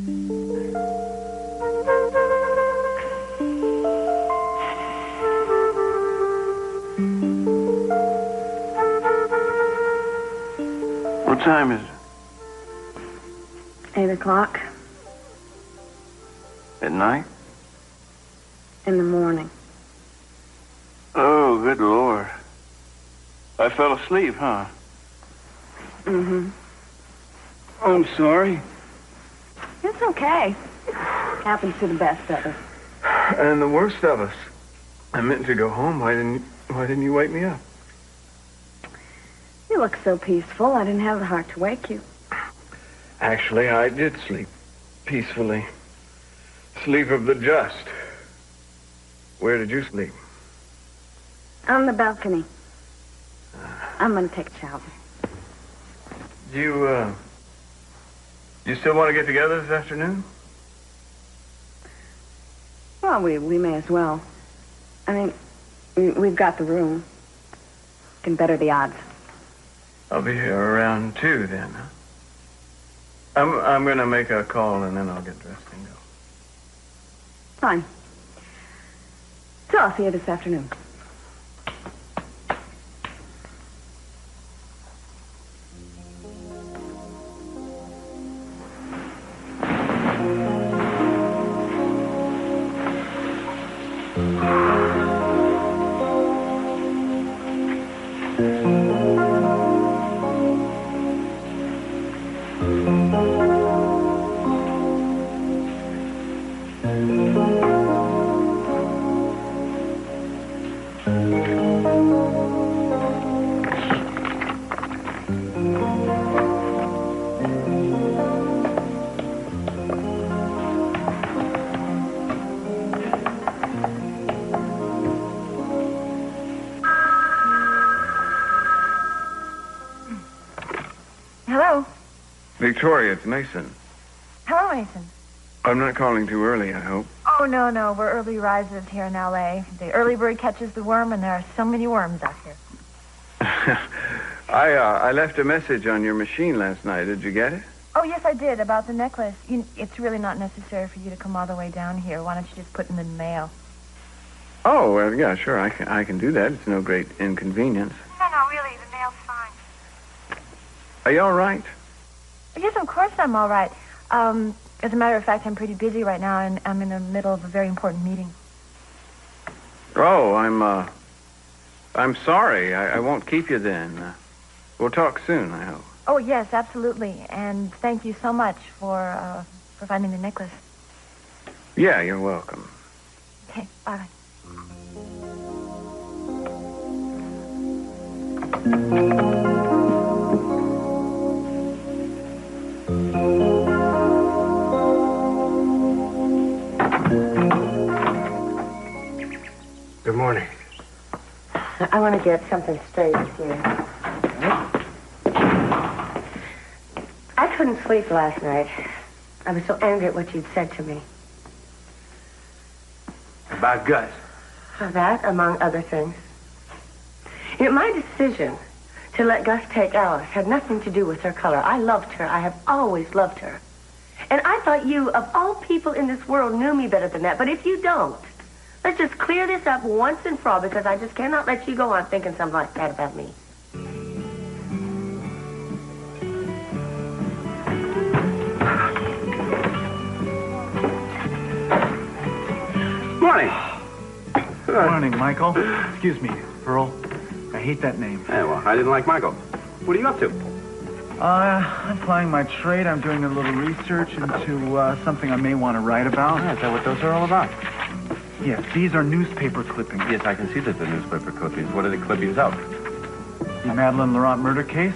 What time is it? 8 o'clock. At night? In the morning. Oh, good Lord. I fell asleep, huh? Mm-hmm. I'm sorry. It's okay. Happens to the best of us. And the worst of us. I meant to go home. Why didn't you wake me up? You look so peaceful, I didn't have the heart to wake you. Actually, I did sleep peacefully. Sleep of the just. Where did you sleep? On the balcony. I'm gonna take a shower. You still want to get together this afternoon? Well, we may as well. I mean, we've got the room. Can better the odds. I'll be here around 2 then, huh? I'm gonna make a call and then I'll get dressed and go. Fine. So I'll see you this afternoon. Hello. Victoria, it's Mason. Hello, Mason. I'm not calling too early, I hope. Oh, no. We're early risers here in L.A. The early bird catches the worm, and there are so many worms out here. I left a message on your machine last night. Did you get it? Oh, yes, I did, about the necklace. It's really not necessary for you to come all the way down here. Why don't you just put it in the mail? Oh, well, yeah, sure. I can do that. It's no great inconvenience. No, really, the mail's fine. Are you all right? Yes, of course I'm all right. As a matter of fact, I'm pretty busy right now, and I'm in the middle of a very important meeting. Oh, I'm sorry. I won't keep you then. We'll talk soon, I hope. Oh, yes, absolutely. And thank you so much for finding the necklace. Yeah, you're welcome. Okay, bye. Good morning. I want to get something straight with you. I couldn't sleep last night. I was so angry at what you'd said to me. About Gus. That, among other things. You know, my decision to let Gus take Alice had nothing to do with her color. I loved her. I have always loved her. And I thought you, of all people in this world, knew me better than that. But if you don't, let's just clear this up once and for all, because I just cannot let you go on thinking something like that about me. Morning. Good morning, Michael. Excuse me, Pearl. I hate that name. Yeah, well, I didn't like Michael. What are you up to? I'm plying my trade. I'm doing a little research into something I may want to write about. Yeah, is that what those are all about? Yes, these are newspaper clippings. Yes, I can see that they're newspaper clippings. What are the clippings of? The Madeline Laurent murder case.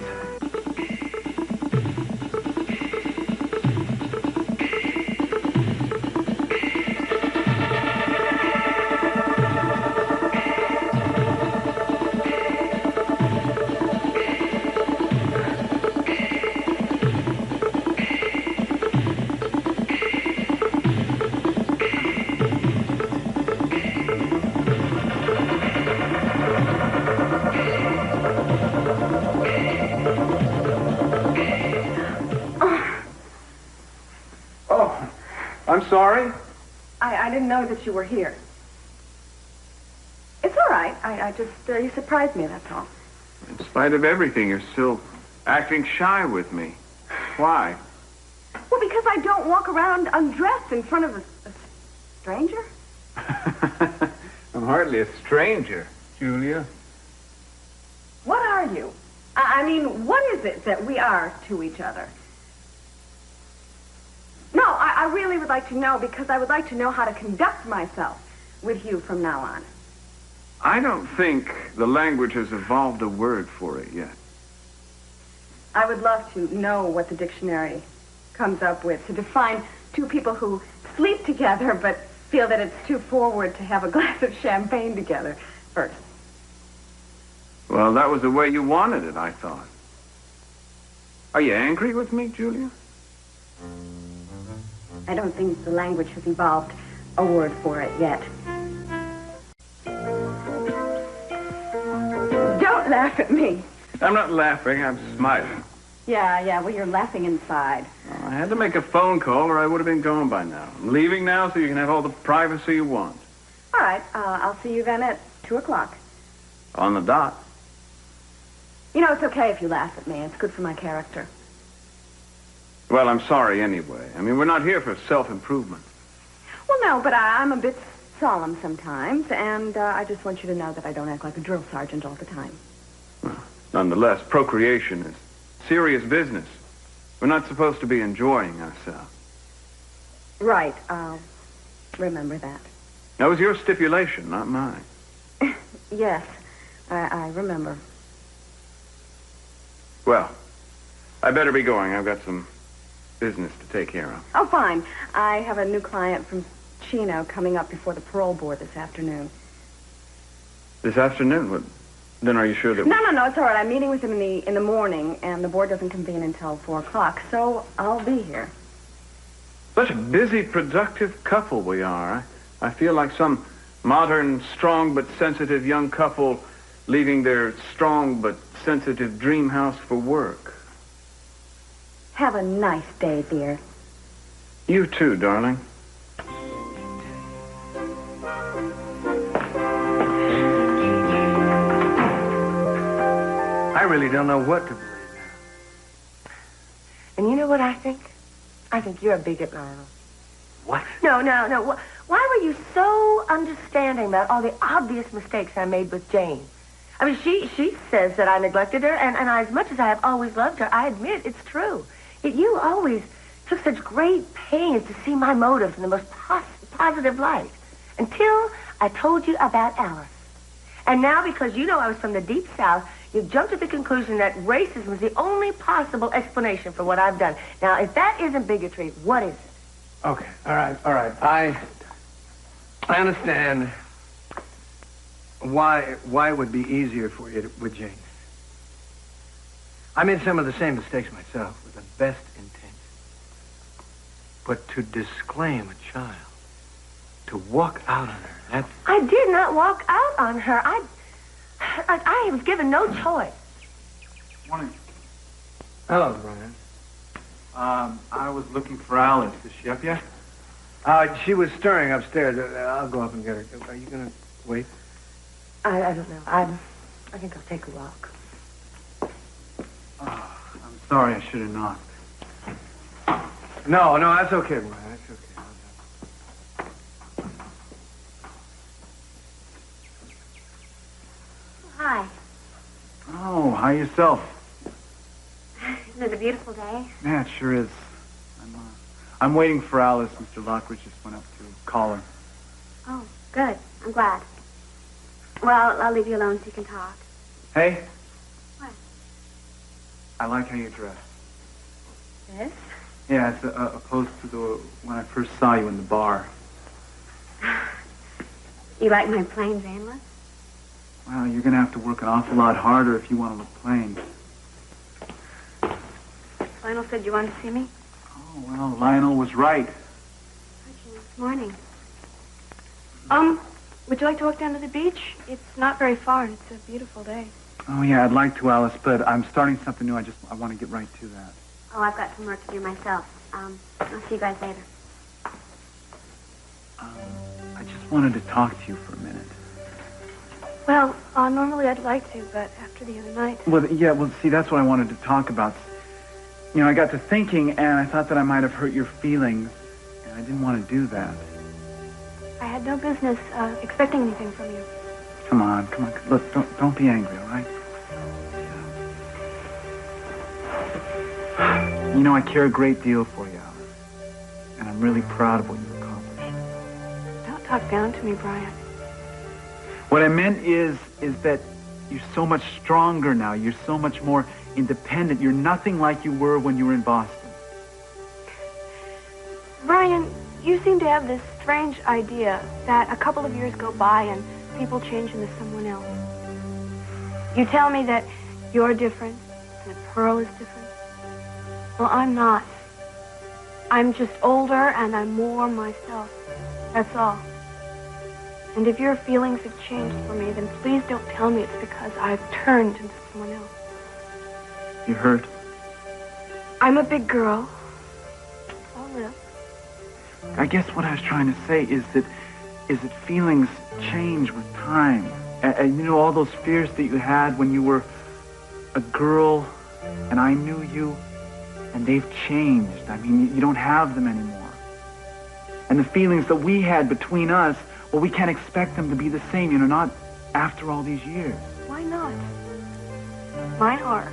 Oh, I'm sorry. I didn't know that you were here. It's all right. I just, you surprised me, that's all. In spite of everything, you're still acting shy with me. Why? Well, because I don't walk around undressed in front of a stranger. I'm hardly a stranger, Julia. What are you? I mean, what is it that we are to each other? No, I really would like to know, because I would like to know how to conduct myself with you from now on. I don't think the language has evolved a word for it yet. I would love to know what the dictionary comes up with to define two people who sleep together but feel that it's too forward to have a glass of champagne together first. Well, that was the way you wanted it, I thought. Are you angry with me, Julia? I don't think the language has evolved a word for it yet. Don't laugh at me. I'm not laughing, I'm smiling. Yeah, well, you're laughing inside. Well, I had to make a phone call or I would have been gone by now. I'm leaving now so you can have all the privacy you want. All right, I'll see you then at 2 o'clock. On the dot. You know, it's okay if you laugh at me. It's good for my character. Well, I'm sorry anyway. I mean, we're not here for self-improvement. Well, no, but I'm a bit solemn sometimes, and I just want you to know that I don't act like a drill sergeant all the time. Well, nonetheless, procreation is serious business. We're not supposed to be enjoying ourselves. Right, I'll remember that. That was your stipulation, not mine. Yes, I remember. Well, I better be going. I've got some business to take care of. Oh, fine. I have a new client from Chino coming up before the parole board this afternoon. This afternoon? What? Then are you sure that... No, it's all right. I'm meeting with him in the morning, and the board doesn't convene until 4 o'clock, so I'll be here. Such a busy, productive couple we are. I feel like some modern, strong but sensitive young couple leaving their strong but sensitive dream house for work. Have a nice day, dear. You too, darling. I really don't know what to believe. And you know what I think? I think you're a bigot, Lionel. What? No. Why were you so understanding about all the obvious mistakes I made with Jane? I mean, she says that I neglected her, and as much as I have always loved her, I admit it's true. Yet you always took such great pains to see my motives in the most positive light, until I told you about Alice. And now, because you know I was from the Deep South, you've jumped to the conclusion that racism was the only possible explanation for what I've done. Now, if that isn't bigotry, what is it? Okay, all right. I understand why it would be easier for you with Jane. I made some of the same mistakes myself with the best intent. But to disclaim a child, to walk out on her, that's... I did not walk out on her. I was given no choice. Morning. Hello, Brian. I was looking for Alice. Is she up yet? She was stirring upstairs. I'll go up and get her. Are you going to wait? I don't know. I think I'll take a walk. Oh, I'm sorry. I should have knocked. No, that's okay, Brian. That's okay. Hi. Oh, how yourself? Isn't it a beautiful day? Yeah, it sure is. I'm waiting for Alice. Mr. Lockridge just went up to call her. Oh, good. I'm glad. Well, I'll leave you alone so you can talk. Hey? What? I like how you dress. This? Yeah, it's opposed to when I first saw you in the bar. You like my plain Vanless? Well, you're going to have to work an awful lot harder if you want to look plain. Lionel said you wanted to see me? Oh, well, Lionel was right. Morning. Would you like to walk down to the beach? It's not very far, and it's a beautiful day. Oh, yeah, I'd like to, Alice, but I'm starting something new. I want to get right to that. Oh, I've got some work to do myself. I'll see you guys later. I just wanted to talk to you for a minute. Well, normally I'd like to, but after the other night... Well, see, that's what I wanted to talk about. You know, I got to thinking, and I thought that I might have hurt your feelings, and I didn't want to do that. I had no business expecting anything from you. Come on. Look, don't be angry, all right? You know, I care a great deal for you, Alice, and I'm really proud of what you've accomplished. Don't talk down to me, Brian. What I meant is that you're so much stronger now. You're so much more independent. You're nothing like you were when you were in Boston. Brian, you seem to have this strange idea that a couple of years go by and people change into someone else. You tell me that you're different and that Pearl is different. Well, I'm not. I'm just older and I'm more myself. That's all. And if your feelings have changed for me, then please don't tell me it's because I've turned into someone else. You hurt? I'm a big girl. I'll live. I guess what I was trying to say is that feelings change with time. And you know, all those fears that you had when you were a girl and I knew you, and they've changed. I mean, you don't have them anymore. And the feelings that we had between us, well, we can't expect them to be the same, you know, not after all these years. Why not? Mine are.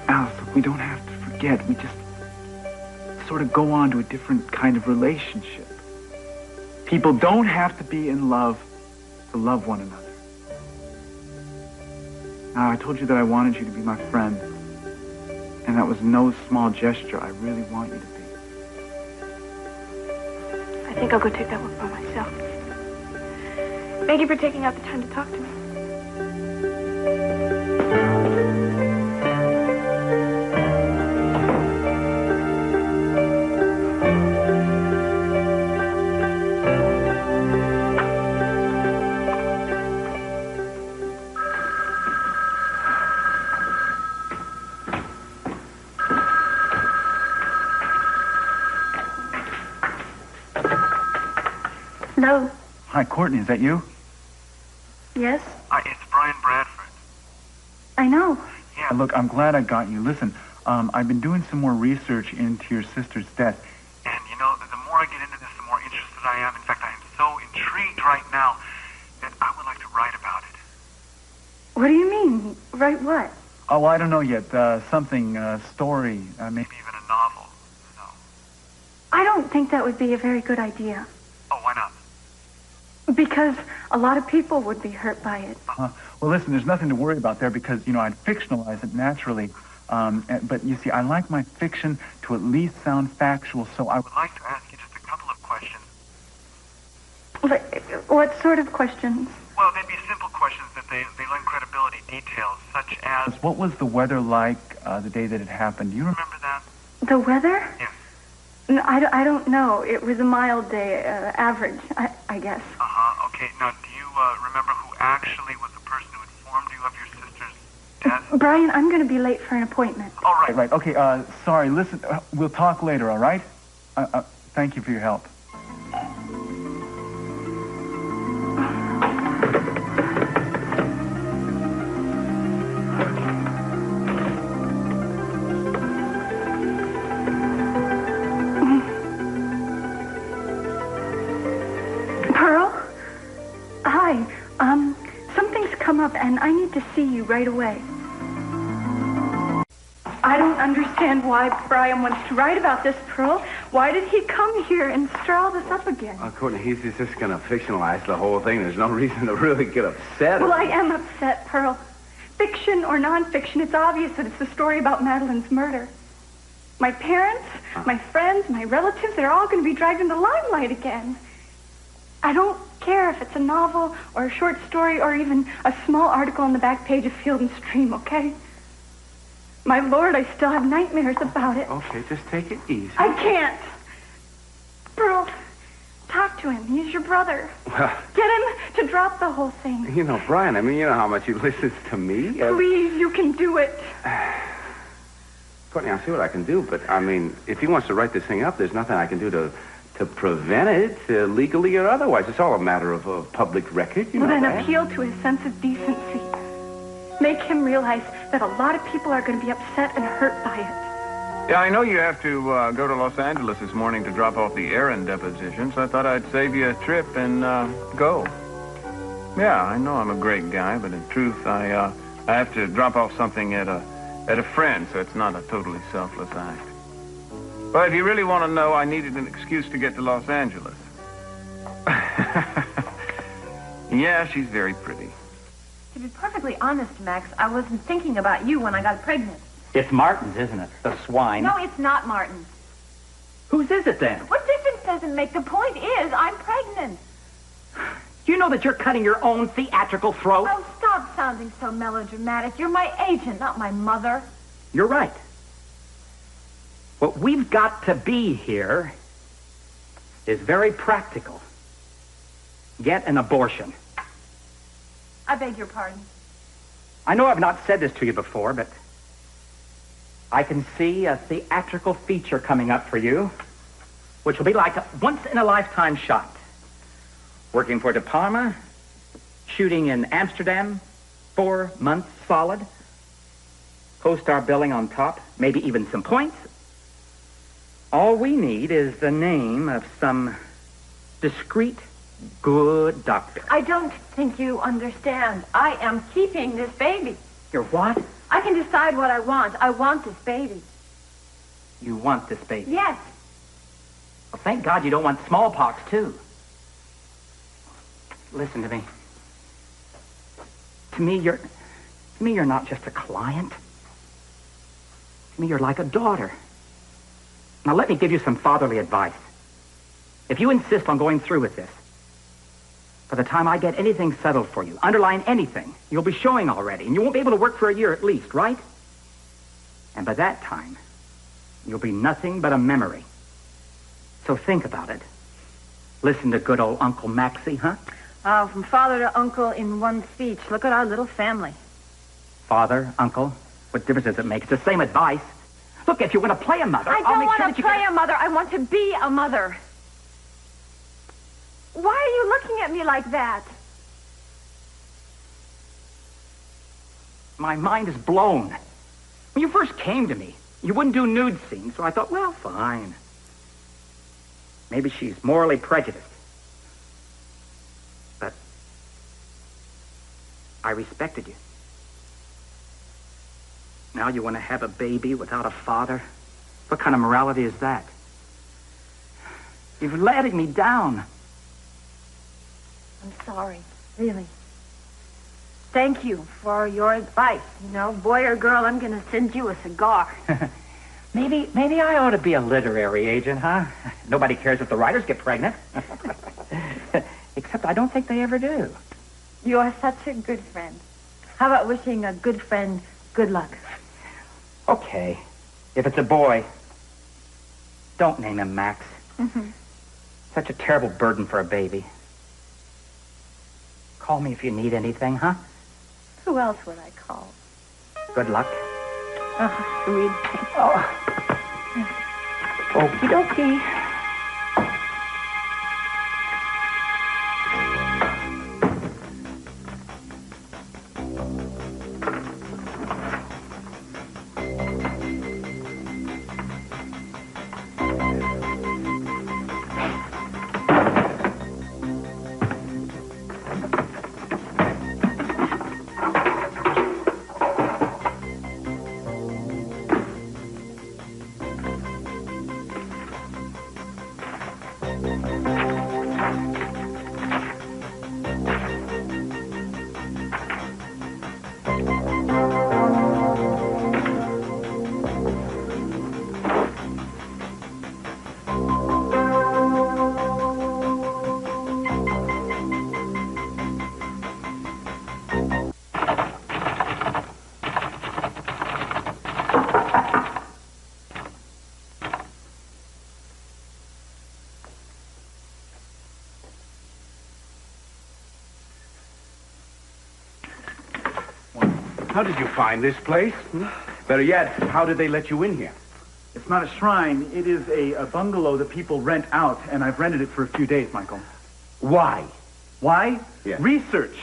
Alice, look, we don't have to forget. We just sort of go on to a different kind of relationship. People don't have to be in love to love one another. Now, I told you that I wanted you to be my friend. And that was no small gesture. I really want you to be. I think I'll go take that walk by myself. Thank you for taking out the time to talk to me. Hello. Hi, Courtney, is that you? Yes? It's Brian Bradford. I know. Yeah, look, I'm glad I got you. Listen, I've been doing some more research into your sister's death. And, you know, the more I get into this, the more interested I am. In fact, I am so intrigued right now that I would like to write about it. What do you mean? Write what? Oh, I don't know yet. Something, story, maybe even a novel. No. I don't think that would be a very good idea. Oh, why not? Because a lot of people would be hurt by it. Well, listen, there's nothing to worry about there because, you know, I'd fictionalize it naturally. But you see, I like my fiction to at least sound factual, so I would like to ask you just a couple of questions. What sort of questions? Well, they'd be simple questions that they lend credibility, details, such as, what was the weather like the day that it happened? Do you remember that? The weather? Yes. No, I don't know. It was a mild day, average, I guess. Okay. Now, do you remember who actually was the person who informed you of your sister's death? Brian, I'm going to be late for an appointment. All right. Right. Okay, sorry. Listen, we'll talk later, all right? Thank you for your help. Something's come up and I need to see you right away. I don't understand why Brian wants to write about this, Pearl. Why did he come here and stir all this up again? Courtney, he's just going to fictionalize the whole thing. There's no reason to really get upset. Well, I am upset, Pearl. Fiction or nonfiction, it's obvious that it's a story about Madeline's murder. My parents, my friends, my relatives, they're all going to be dragged into the limelight again. I don't care if it's a novel or a short story or even a small article on the back page of Field and Stream, okay? My Lord, I still have nightmares about it. Okay, just take it easy. I can't. Pearl, talk to him. He's your brother. Well, get him to drop the whole thing. You know, Brian, I mean, you know how much he listens to me. Please, you can do it. Courtney, I'll see what I can do, but, I mean, if he wants to write this thing up, there's nothing I can do to prevent it, legally or otherwise. It's all a matter of public record, you know Well, then that. appeal to his sense of decency. Make him realize that a lot of people are going to be upset and hurt by it. Yeah, I know you have to go to Los Angeles this morning to drop off the Aaron deposition, so I thought I'd save you a trip and go. Yeah, I know I'm a great guy, but in truth, I have to drop off something at a friend, so it's not a totally selfless act. But if you really want to know, I needed an excuse to get to Los Angeles. Yeah, she's very pretty. To be perfectly honest, Max, I wasn't thinking about you when I got pregnant. It's Martin's, isn't it? The swine. No, it's not Martin's. Whose is it then? What difference does it make? The point is, I'm pregnant. You know that you're cutting your own theatrical throat? Oh, stop sounding so melodramatic. You're my agent, not my mother. You're right. What we've got to be here is very practical. Get an abortion. I beg your pardon. I know I've not said this to you before, but I can see a theatrical feature coming up for you, which will be like a once-in-a-lifetime shot. Working for De Palma, shooting in Amsterdam, 4 months solid, co-star billing on top, maybe even some points. All we need is the name of some discreet, good doctor. I don't think you understand. I am keeping this baby. You're what? I can decide what I want. I want this baby. You want this baby? Yes. Well, thank God you don't want smallpox, too. Listen to me. To me, you're not just a client. To me, you're like a daughter. Now, let me give you some fatherly advice. If you insist on going through with this, by the time I get anything settled for you, underline anything, you'll be showing already, and you won't be able to work for a year at least, right? And by that time, you'll be nothing but a memory. So think about it. Listen to good old Uncle Maxie, huh? Oh, from father to uncle in one speech. Look at our little family. Father, uncle, what difference does it make? It's the same advice. Look, if you want to play a mother, I I'll don't make want sure to that you play get... a mother. I want to be a mother. Why are you looking at me like that? My mind is blown. When you first came to me, you wouldn't do nude scenes, so I thought, well, fine. Maybe she's morally prejudiced. But I respected you. Now you want to have a baby without a father? What kind of morality is that? You've letting me down. I'm sorry, really. Thank you for your advice. You know, boy or girl, I'm going to send you a cigar. Maybe I ought to be a literary agent, huh? Nobody cares if the writers get pregnant. Except I don't think they ever do. You are such a good friend. How about wishing a good friend good luck? Okay. If it's a boy, don't name him Max. Mm-hmm. Such a terrible burden for a baby. Call me if you need anything, huh? Who else would I call? Good luck. Sweet. Oh. Okie dokie. How did you find this place? Better yet, how did they let you in here? It's not a shrine. It is a bungalow that people rent out, and I've rented it for a few days, Michael. Why? Why? Yeah. Research.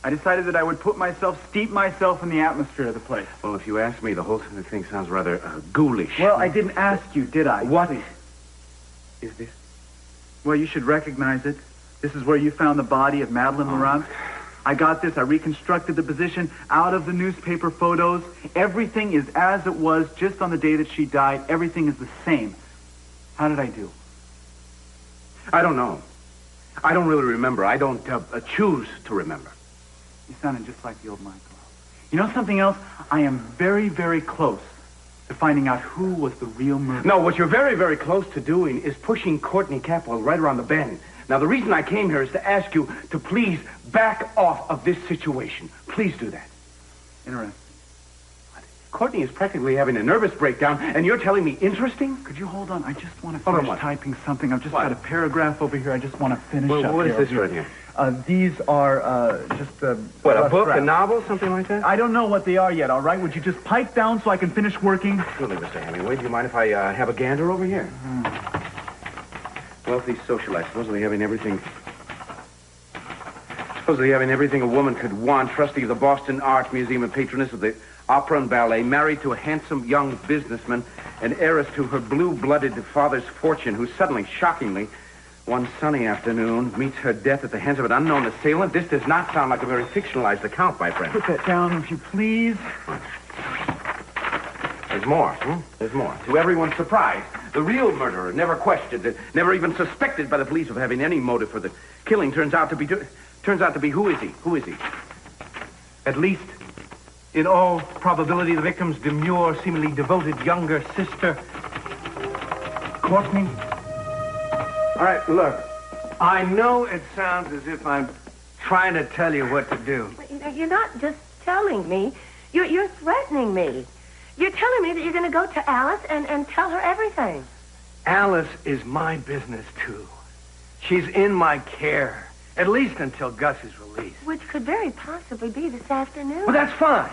I decided that I would steep myself in the atmosphere of the place. Well, if you ask me, the whole thing sounds rather ghoulish. Well, I didn't ask you, did I? What Please. is this? Well, you should recognize it. This is where you found the body of Madeline Laurent. I got this. I reconstructed the position out of the newspaper photos. Everything is as it was just on the day that she died. Everything is the same. How did I do? I don't know. I don't really remember. I don't choose to remember. You sounded just like the old Michael. You know something else? I am very, very close to finding out who was the real murderer. No, what you're very, very close to doing is pushing Courtney Capwell right around the bend. Now, the reason I came here is to ask you to please back off of this situation. Please do that. Interesting. Courtney is practically having a nervous breakdown, and you're telling me interesting? Could you hold on? I just want to Hold on, finish what? typing something. I've just What? got a paragraph over here. I just want to finish up What is here. this right here? These are just... What, a rough book, drafts. a novel, something like that? I don't know what they are yet, all right? Would you just pipe down so I can finish working? Really, Mr. Hemingway, do you mind if I have a gander over here? Wealthy socialite, supposedly having everything a woman could want, trustee of the Boston Art Museum and patroness of the opera and ballet, married to a handsome young businessman, and heiress to her blue-blooded father's fortune, who suddenly, shockingly, one sunny afternoon, meets her death at the hands of an unknown assailant. This does not sound like a very fictionalized account, my friend. Put that down, if you please. There's more. There's more. To everyone's surprise, the real murderer, never questioned, never even suspected by the police of having any motive for the killing, turns out to be who is he? Who is he? At least, in all probability, the victim's demure, seemingly devoted younger sister, Courtney. All right, look, I know it sounds as if I'm trying to tell you what to do. You're not just telling me. You're threatening me. You're telling me that you're going to go to Alice and tell her everything. Alice is my business, too. She's in my care, at least until Gus is released. Which could very possibly be this afternoon. Well, that's fine.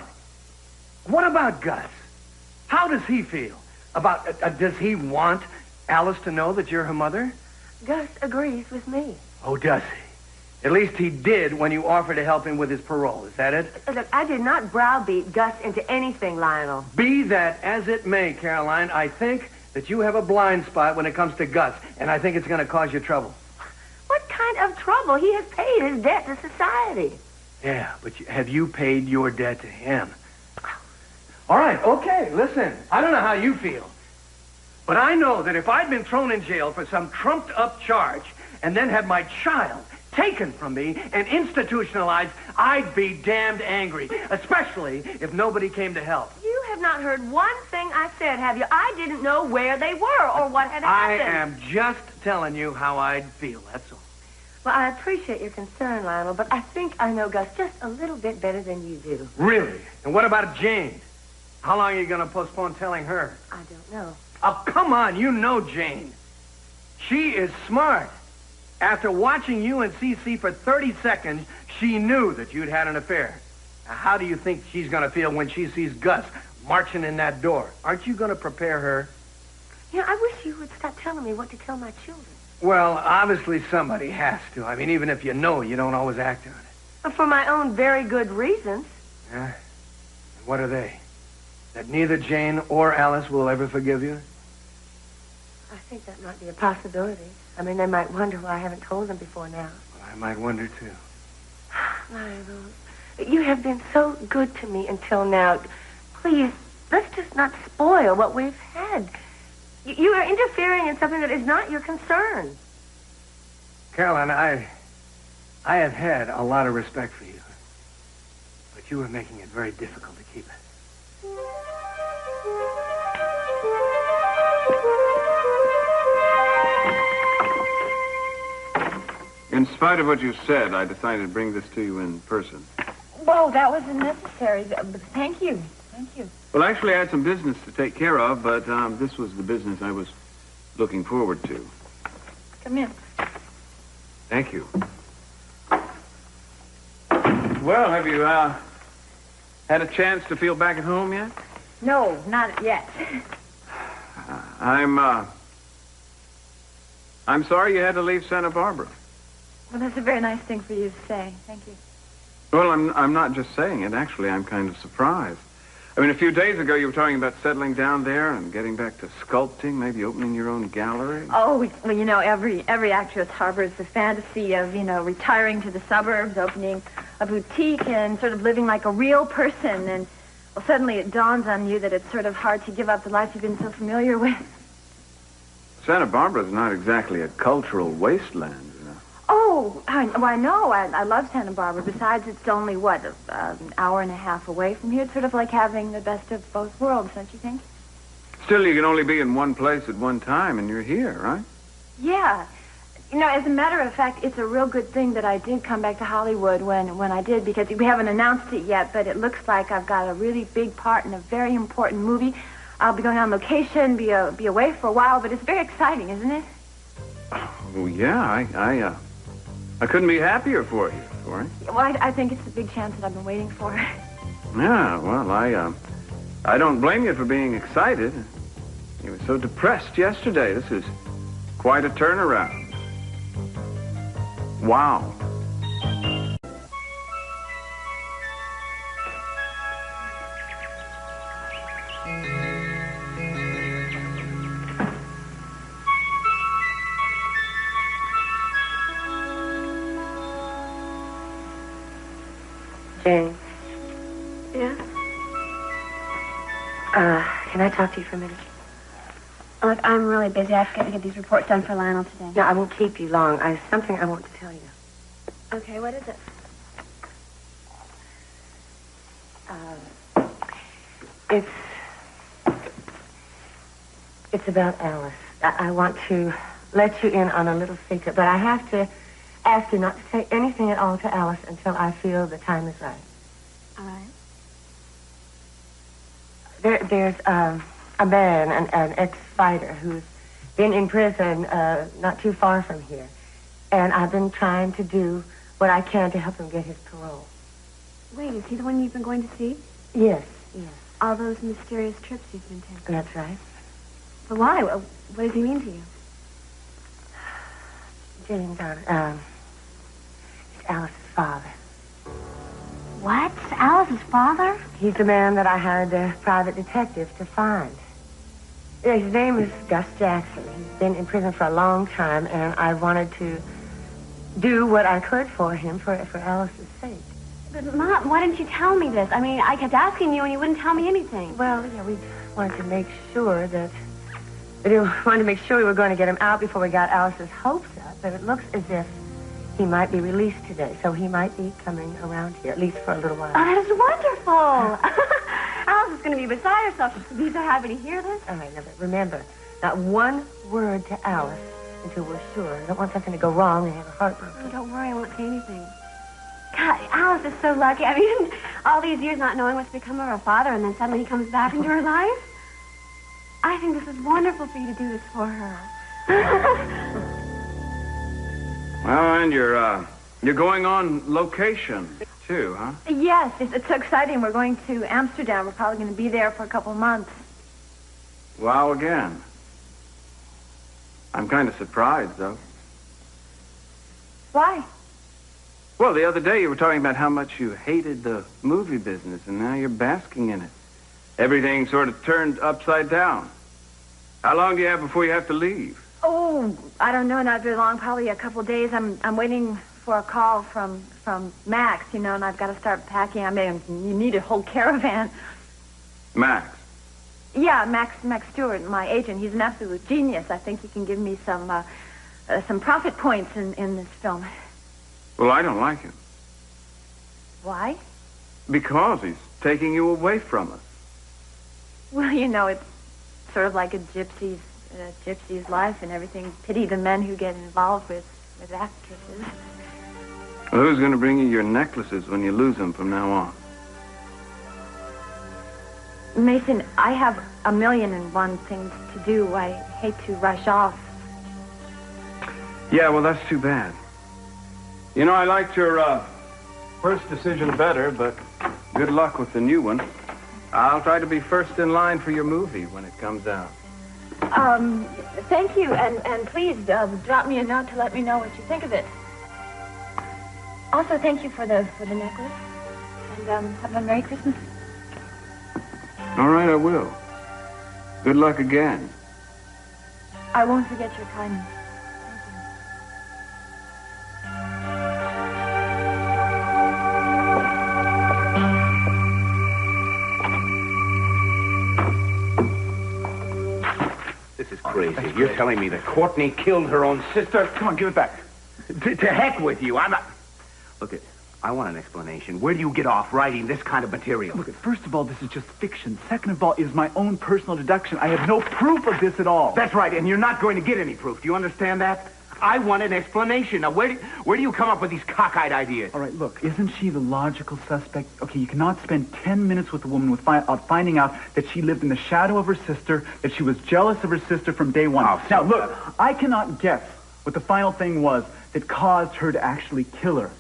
What about Gus? How does he feel? Does he want Alice to know that you're her mother? Gus agrees with me. Oh, does he? At least he did when you offered to help him with his parole. Is that it? Look, I did not browbeat Gus into anything, Lionel. Be that as it may, Caroline, I think that you have a blind spot when it comes to Gus, and I think it's going to cause you trouble. What kind of trouble? He has paid his debt to society. Yeah, but have you paid your debt to him? All right, okay, listen. I don't know how you feel, but I know that if I'd been thrown in jail for some trumped-up charge and then had my child taken from me and institutionalized, I'd be damned angry, especially if nobody came to help. You have not heard one thing I said, have you? I didn't know where they were or what had happened. I am just telling you how I'd feel, that's all. Well, I appreciate your concern, Lionel, but I think I know Gus just a little bit better than you do. Really? And what about Jane? How long are you going to postpone telling her? I don't know. Oh, come on, you know Jane. She is smart. After watching you and CC for 30 seconds, she knew that you'd had an affair. Now, how do you think she's going to feel when she sees Gus marching in that door? Aren't you going to prepare her? You know, I wish you would stop telling me what to tell my children. Well, obviously somebody has to. I mean, even if you know, you don't always act on it. For my own very good reasons. Yeah? What are they? That neither Jane or Alice will ever forgive you? I think that might be a possibility. I mean, they might wonder why I haven't told them before now. Well, I might wonder, too. Lionel, you have been so good to me until now. Please, let's just not spoil what we've had. You are interfering in something that is not your concern. Caroline, I have had a lot of respect for you. But you are making it very difficult to keep it. In spite of what you said, I decided to bring this to you in person. Whoa, that wasn't necessary. Thank you. Thank you. Well, actually, I had some business to take care of, but this was the business I was looking forward to. Come in. Thank you. Well, have you had a chance to feel back at home yet? No, not yet. I'm sorry you had to leave Santa Barbara. Well, that's a very nice thing for you to say. Thank you. Well, I'm not just saying it. Actually, I'm kind of surprised. I mean, a few days ago, you were talking about settling down there and getting back to sculpting, maybe opening your own gallery. Oh, well, you know, every actress harbors the fantasy of, retiring to the suburbs, opening a boutique, and sort of living like a real person. And, well, suddenly it dawns on you that it's sort of hard to give up the life you've been so familiar with. Santa Barbara's not exactly a cultural wasteland, you know. Oh, I know. I love Santa Barbara. Besides, it's only, an hour and a half away from here. It's sort of like having the best of both worlds, don't you think? Still, you can only be in one place at one time, and you're here, right? Yeah. You know, as a matter of fact, it's a real good thing that I did come back to Hollywood when I did, because we haven't announced it yet, but it looks like I've got a really big part in a very important movie. I'll be going on location, be away for a while, but it's very exciting, isn't it? Oh, yeah. I couldn't be happier for you, Tori. Well, I think it's the big chance that I've been waiting for. Yeah, well, I don't blame you for being excited. You were so depressed yesterday. This is quite a turnaround. Wow. Jane. Yeah? Can I talk to you for a minute? Look, I'm really busy. I have to get these reports done for Lionel today. No, I won't keep you long. I have something I want to tell you. Okay, what is it? It's about Alice. I want to let you in on a little secret, but I have to ask you not to say anything at all to Alice until I feel the time is right. All right. There's a man, an ex-fighter, who's been in prison not too far from here. And I've been trying to do what I can to help him get his parole. Wait, is he the one you've been going to see? Yes. All those mysterious trips you've been taking? That's right. But why? What does he mean to you? Jane, darling, it's Alice's father. What? Alice's father? He's the man that I hired the private detective to find. Yeah, his name is Gus Jackson. He's been in prison for a long time, and I wanted to do what I could for him for Alice's sake. But, Mom, why didn't you tell me this? I mean, I kept asking you, and you wouldn't tell me anything. Well, yeah, we wanted to make sure that... We wanted to make sure we were going to get him out before we got Alice's hopes up, but it looks as if he might be released today, so he might be coming around here, at least for a little while. Oh, that is wonderful. Alice is going to be beside herself. She'll be so happy to hear this. All right, now, but remember, not one word to Alice until we're sure. I don't want something to go wrong and have her heart broken. Oh, don't worry, I won't say anything. God, Alice is so lucky. I mean, all these years not knowing what's become of her father, and then suddenly he comes back into her life. I think this is wonderful for you to do this for her. Well, and you're going on location, too, huh? Yes, it's so exciting. We're going to Amsterdam. We're probably going to be there for a couple of months. Wow, again. I'm kind of surprised, though. Why? Well, the other day you were talking about how much you hated the movie business, and now you're basking in it. Everything sort of turned upside down. How long do you have before you have to leave? Oh, I don't know, not very long, probably a couple of days. I'm waiting for a call from Max, and I've got to start packing. I mean, you need a whole caravan. Max? Yeah, Max Stewart, my agent. He's an absolute genius. I think he can give me some profit points in this film. Well, I don't like him. Why? Because he's taking you away from us. Well, it's sort of like a gypsy's life and everything. Pity the men who get involved with actresses. Well, who's going to bring you your necklaces when you lose them from now on? Mason, I have 1,000,001 things to do. I hate to rush off. Yeah, well, that's too bad. I liked your first decision better, but good luck with the new one. I'll try to be first in line for your movie when it comes out. Thank you, and please drop me a note to let me know what you think of it. Also, thank you for the necklace, and have a Merry Christmas. All right, I will. Good luck again. I won't forget your kindness. This is crazy. You're telling me that Courtney killed her own sister? Come on, give it back. To heck with you. I'm not... Look, I want an explanation. Where do you get off writing this kind of material? Look, first of all, this is just fiction. Second of all, it is my own personal deduction. I have no proof of this at all. That's right, and you're not going to get any proof. Do you understand that? I want an explanation. Now, where do you come up with these cockeyed ideas? All right, look, isn't she the logical suspect? Okay, you cannot spend 10 minutes with a woman without finding out that she lived in the shadow of her sister, that she was jealous of her sister from day one. Oh, now, look, I cannot guess what the final thing was that caused her to actually kill her.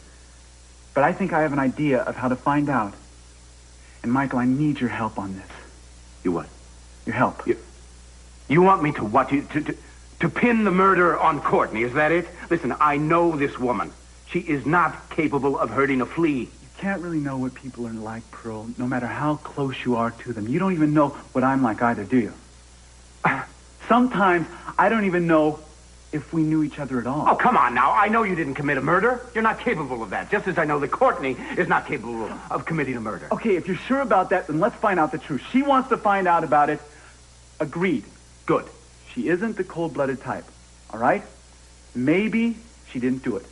But I think I have an idea of how to find out. And, Michael, I need your help on this. You what? Your help. You want me to what? To pin the murder on Courtney, is that it? Listen, I know this woman. She is not capable of hurting a flea. You can't really know what people are like, Pearl, no matter how close you are to them. You don't even know what I'm like either, do you? Sometimes I don't even know if we knew each other at all. Oh, come on now. I know you didn't commit a murder. You're not capable of that, just as I know that Courtney is not capable of committing a murder. Okay, if you're sure about that, then let's find out the truth. She wants to find out about it. Agreed. Good. She isn't the cold-blooded type, all right? Maybe she didn't do it.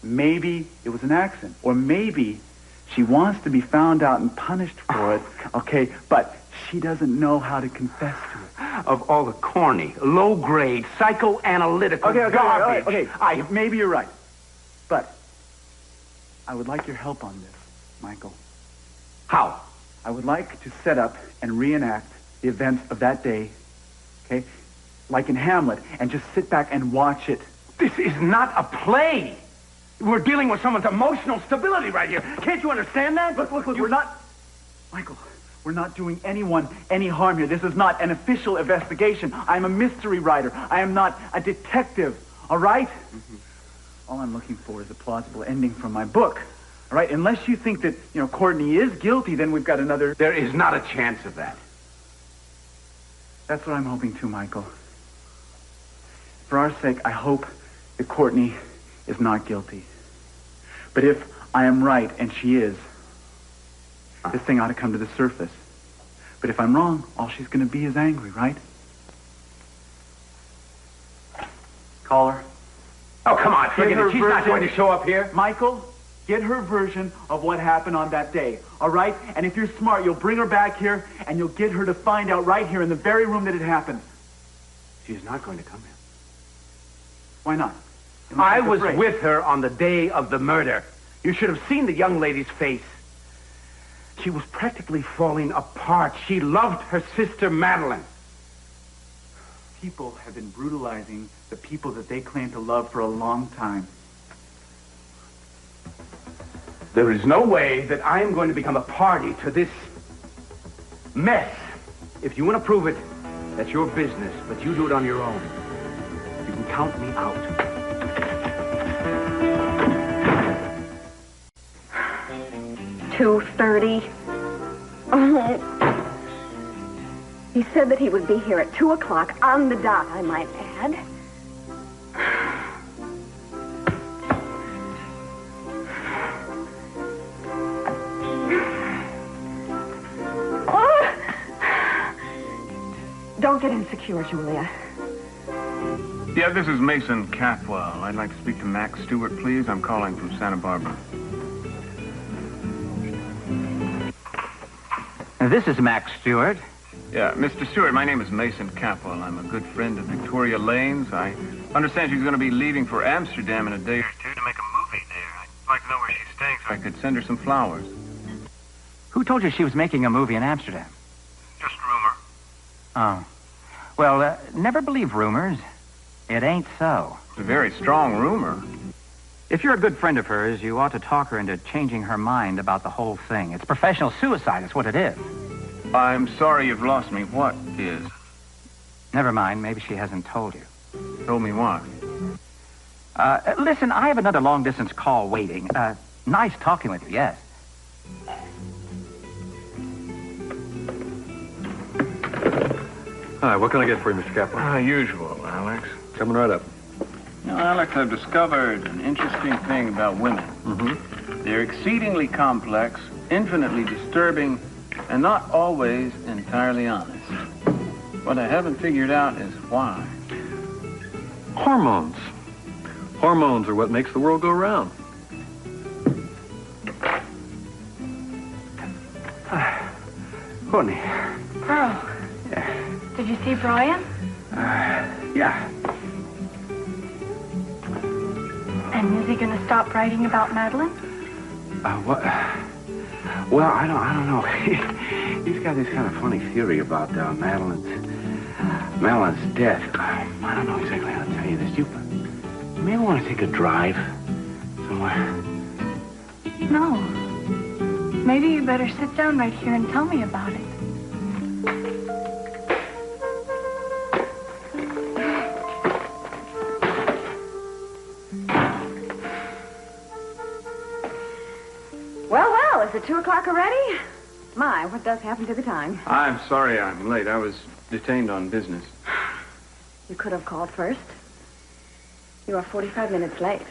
Maybe it was an accident. Or maybe she wants to be found out and punished for it, okay? But she doesn't know how to confess to it. Of all the corny, low-grade, psychoanalytical garbage. Okay, maybe you're right. But I would like your help on this, Michael. How? I would like to set up and reenact the events of that day, okay? Like in Hamlet, and just sit back and watch it. This is not a play. We're dealing with someone's emotional stability right here. Can't you understand that? Look, we're not... Michael, we're not doing anyone any harm here. This is not an official investigation. I'm a mystery writer. I am not a detective, all right? Mm-hmm. All I'm looking for is a plausible ending from my book, all right? Unless you think that, Courtney is guilty, then we've got another... There is not a chance of that. That's what I'm hoping to, Michael. For our sake, I hope that Courtney is not guilty. But if I am right and she is, this thing ought to come to the surface. But if I'm wrong, all she's going to be is angry, right? Call her. Oh, come on, forget it. She's not going to show up here. Michael, get her version of what happened on that day, all right? And if you're smart, you'll bring her back here, and you'll get her to find out right here in the very room that it happened. She's not going to come here. Why not? I was with her on the day of the murder. You should have seen the young lady's face. She was practically falling apart. She loved her sister, Madeline. People have been brutalizing the people that they claim to love for a long time. There is no way that I am going to become a party to this mess. If you want to prove it, that's your business, but you do it on your own. You can count me out. $2:30. Oh. He said that he would be here at 2 o'clock on the dot, I might add. Don't get insecure, Julia. Yeah, this is Mason Capwell. I'd like to speak to Max Stewart, please. I'm calling from Santa Barbara. This is Max Stewart. Yeah, Mr. Stewart, my name is Mason Capwell. I'm a good friend of Victoria Lane's. I understand she's going to be leaving for Amsterdam in a day or two to make a movie there. I'd like to know where she's staying so I could send her some flowers. Who told you she was making a movie in Amsterdam? Just rumor. Oh. Well, never believe rumors. It ain't so. It's a very strong rumor. If you're a good friend of hers, you ought to talk her into changing her mind about the whole thing. It's professional suicide, is what it is. I'm sorry you've lost me. What is? Never mind. Maybe she hasn't told you. Told me what? Listen, I have another long-distance call waiting. Nice talking with you, yes. Hi, what can I get for you, Mr. Capwell? Usual, Alex. Coming right up. You know, Alex, I've discovered an interesting thing about women. Mm-hmm. They're exceedingly complex, infinitely disturbing, and not always entirely honest. What I haven't figured out is why. Hormones. Hormones are what makes the world go round. Honey. Pearl, did you see Brian? Yeah. And is he going to stop writing about Madeline? What? Well, I don't know. He's got this kind of funny theory about Madeline's death. I don't know exactly how to tell you this. You may want to take a drive somewhere. No. Maybe you better sit down right here and tell me about it. Well, is it 2 o'clock already? My, what does happen to the time? I'm sorry I'm late. I was detained on business. You could have called first. You are 45 minutes late.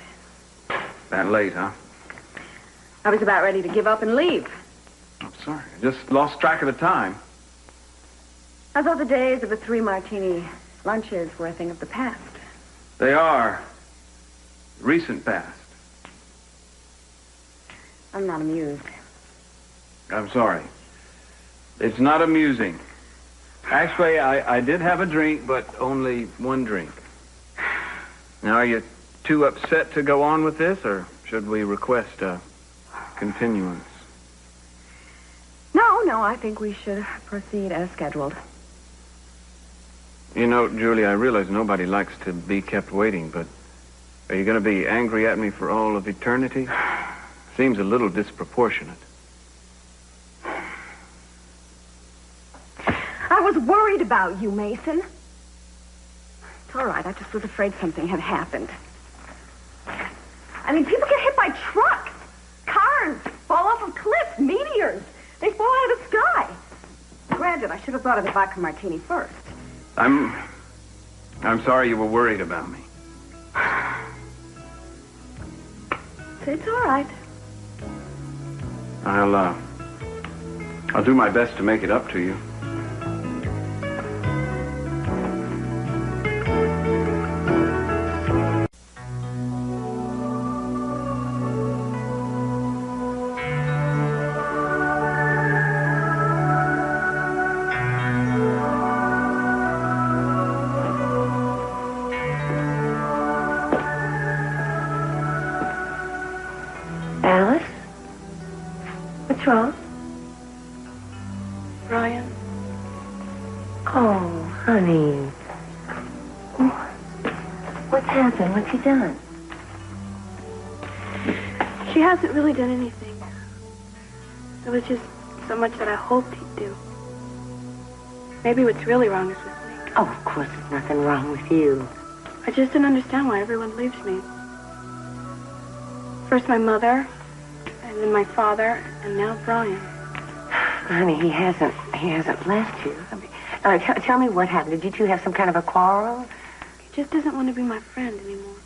That late, huh? I was about ready to give up and leave. I'm sorry. I just lost track of the time. I thought the days of the 3-martini lunches were a thing of the past. They are. Recent past. I'm not amused. I'm sorry. It's not amusing. Actually, I did have a drink, but only one drink. Now, are you too upset to go on with this, or should we request a continuance? No, I think we should proceed as scheduled. You know, Julie, I realize nobody likes to be kept waiting, but are you going to be angry at me for all of eternity? Seems a little disproportionate. I was worried about you, Mason. It's all right. I just was afraid something had happened. I mean, people get hit by trucks. Cars fall off of cliffs. Meteors. They fall out of the sky. Granted, I should have thought of the vodka martini first. I'm sorry you were worried about me. It's all right. I'll do my best to make it up to you. Alice? What's wrong? Brian. Oh, honey. What's happened? What's he done? He hasn't really done anything. It was just so much that I hoped he'd do. Maybe what's really wrong is with me. Oh, of course there's nothing wrong with you. I just don't understand why everyone leaves me. First my mother, and then my father, and now Brian. Honey, he hasn't left you. I mean, tell me what happened. Did you two have some kind of a quarrel? He just doesn't want to be my friend anymore.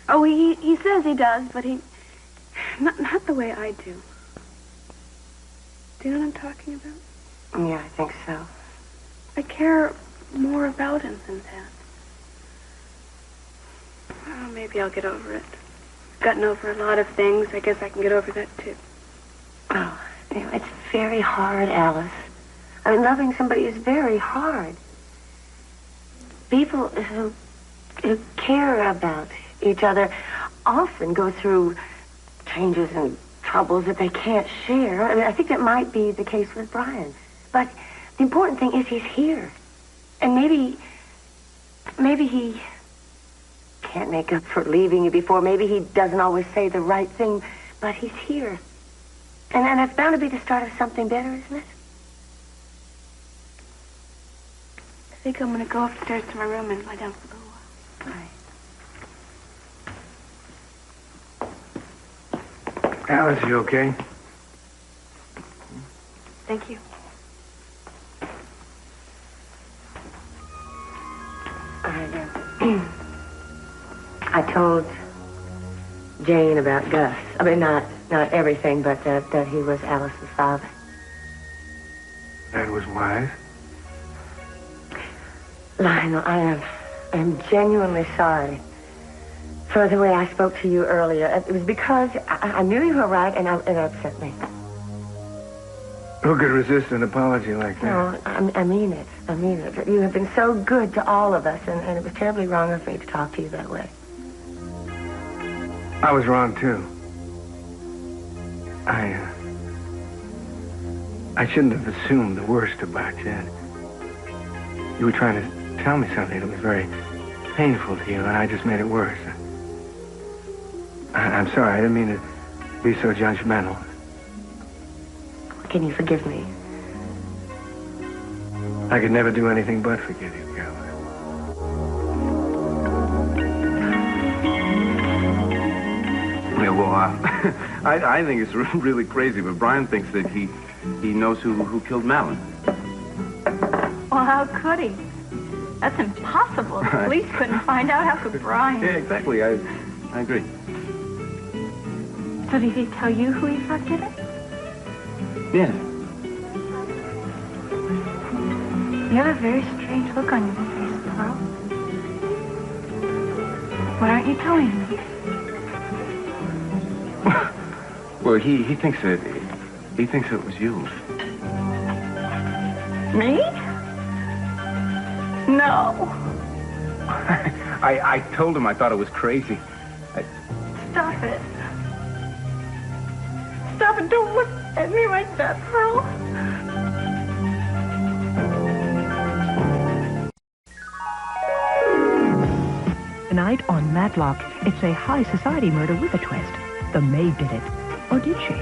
Oh, he says he does, but not the way I do. Do you know what I'm talking about? Yeah, I think so. I care more about him than that. Oh, maybe I'll get over it. I've gotten over a lot of things. I guess I can get over that, too. Oh, you know, it's very hard, Alice. I mean, loving somebody is very hard. People who care about each other often go through changes and troubles that they can't share. I mean, I think that might be the case with Brian. But the important thing is he's here. And maybe he can't make up for leaving you before. Maybe he doesn't always say the right thing, but he's here. And that's bound to be the start of something better, isn't it? think I'm going to go upstairs to my room and lie down for a little while. All right. Alice, you okay? Thank you. I told Jane about Gus. I mean, not everything, but that he was Alice's father. That was wise. Lionel, I am genuinely sorry for the way I spoke to you earlier. It was because I knew you were right, and it upset me. Who could resist an apology like that? No, I mean it. I mean it. You have been so good to all of us, and it was terribly wrong of me to talk to you that way. I was wrong, too. I shouldn't have assumed the worst about Jed. You were trying to tell me something that was very painful to you, and I just made it worse. I'm sorry. I didn't mean to be so judgmental. Can you forgive me? I could never do anything but forgive you, Capwell. Yeah, well, I think it's really crazy, but Brian thinks that he knows who killed Malin. Well, how could he? That's impossible. The police couldn't find out. How could Brian? Yeah, exactly. I agree. So did he tell you who he thought did it? Yeah. You have a very strange look on your face, Pearl. Why aren't you telling me? Well, he thinks it was you. Me? No. I told him I thought it was crazy. Stop it. Stop it. Don't look at me like that, Pearl. Tonight on Matlock, it's a high society murder with a twist. The maid did it. Or did she?